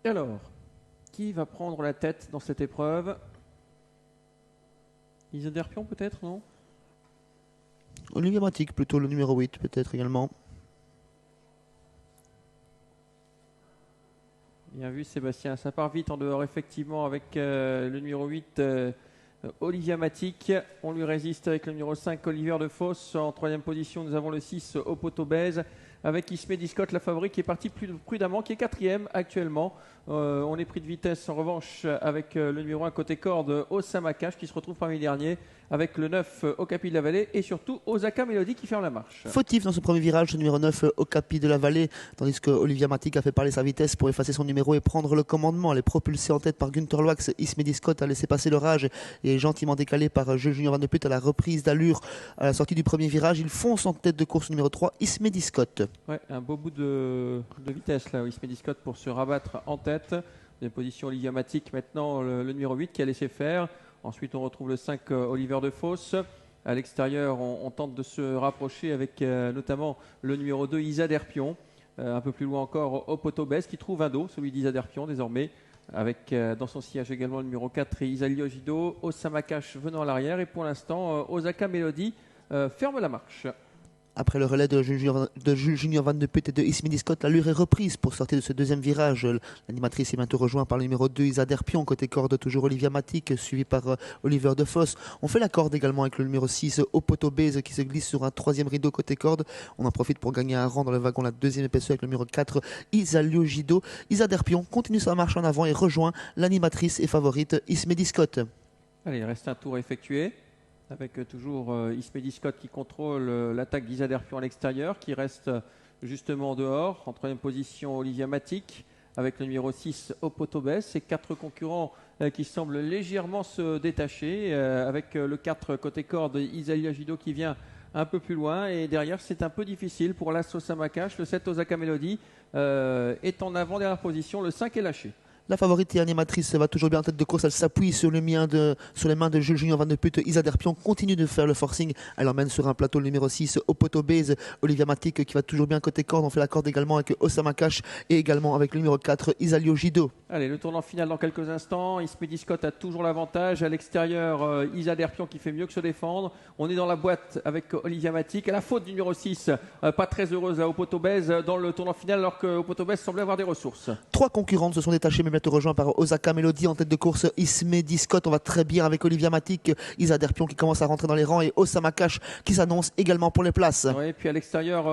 Et alors, qui va prendre la tête dans cette épreuve? Isa Derpion peut-être, non? Olivier Matic, plutôt le numéro 8, peut-être également. Bien vu Sébastien, ça part vite en dehors effectivement avec le numéro 8 Olivia Matic. On lui résiste avec le numéro 5 Olivier de Fosse. En troisième position nous avons le 6 Opoto Bez avec Ismé Discotte, la favorite qui est partie plus prudemment, qui est quatrième actuellement. On est pris de vitesse en revanche avec le numéro 1 côté corde Osama Cash qui se retrouve parmi les derniers avec le 9 Okapi de la Vallée et surtout Osaka Melody qui ferme la marche. Fautif dans ce premier virage, le numéro 9 Okapi de la Vallée, tandis que Olivia Matic a fait parler sa vitesse pour effacer son numéro et prendre le commandement. Elle est propulsée en tête par Günther Loax. Ismé Scott a laissé passer l'orage et est gentiment décalé par Junior Van de Put à la reprise d'allure à la sortie du premier virage. Il fonce en tête de course numéro 3, Ismé Scott. Ouais, un beau bout de vitesse là, Ismé Scott pour se rabattre en tête. Des positions Olivia Matic maintenant le numéro 8 qui a laissé faire. Ensuite, on retrouve le 5 Olivier de Fosse. À l'extérieur, on tente de se rapprocher avec notamment le numéro 2 Isa Derpion. Un peu plus loin encore, Opoto Bez qui trouve un dos, celui d'Isa Derpion désormais. Avec dans son sillage également le numéro 4 Isa Lyojido, Osama Cash venant à l'arrière. Et pour l'instant, Osaka Melody ferme la marche. Après le relais de Junior Van de Put et de Ismé Scott, l'allure est reprise pour sortir de ce deuxième virage. L'animatrice est bientôt rejointe par le numéro 2 Isa Derpion, côté corde toujours Olivia Matic, suivi par Olivier de Fosse. On fait la corde également avec le numéro 6 Opoto Bez qui se glisse sur un troisième rideau côté corde. On en profite pour gagner un rang dans le wagon, la deuxième épaisseur avec le numéro 4 Isa Lyojido. Isa Derpion continue sa marche en avant et rejoint l'animatrice et favorite Ismé Scott. Allez, il reste un tour à effectuer. Avec toujours Ismé Scott qui contrôle l'attaque d'Isa Derpion à l'extérieur, qui reste justement dehors. En troisième position, Olivia Matic avec le numéro 6 Opoto Bez. Ces quatre concurrents qui semblent légèrement se détacher, avec le 4 côté corde Isa Lyojido qui vient un peu plus loin. Et derrière, c'est un peu difficile pour l'As Osama Cash. Le 7 Osaka Melody est en avant-dernière position. Le 5 est lâché. La favorite et animatrice va toujours bien en tête de course. Elle s'appuie sur les mains de Junior Van de Put. Isa Derpion continue de faire le forcing. Elle emmène sur un plateau le numéro 6 Opoto Bez. Olivia Matic qui va toujours bien côté corde. On fait la corde également avec Osama Cash et également avec le numéro 4 Isa Lyojido. Allez, le tournant final dans quelques instants. Ismé Scott a toujours l'avantage. À l'extérieur, Isa Derpion qui fait mieux que se défendre. On est dans la boîte avec Olivia Matic. À la faute du numéro 6, pas très heureuse à Opoto Bez dans le tournant final alors que Opoto Bez semblait avoir des ressources. Trois concurrentes se sont détachées mais bientôt rejoints par Osaka Melody en tête de course. Ismé Scott, on va très bien avec Olivia Matic. Isa Derpion qui commence à rentrer dans les rangs et Osama Cash qui s'annonce également pour les places. Oui, puis à l'extérieur,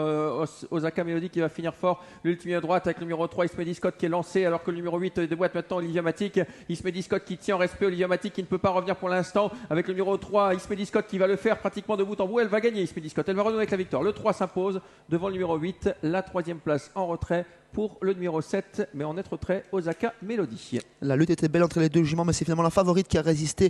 Osaka Melody qui va finir fort. L'ultime à droite avec le numéro 3 Ismé Scott qui est lancé alors que le numéro 8 déboîte maintenant Olivia Matic. Ismé Scott qui tient en respect Olivia Matic qui ne peut pas revenir pour l'instant avec le numéro 3 Ismé Scott qui va le faire pratiquement de bout en bout. Elle va gagner Ismé Scott. Elle va renouer avec la victoire. Le 3 s'impose devant le numéro 8. La troisième place en retrait pour le numéro 7, mais en être retrait Osaka Melody. La lutte était belle entre les deux juments, mais c'est finalement la favorite qui a résisté.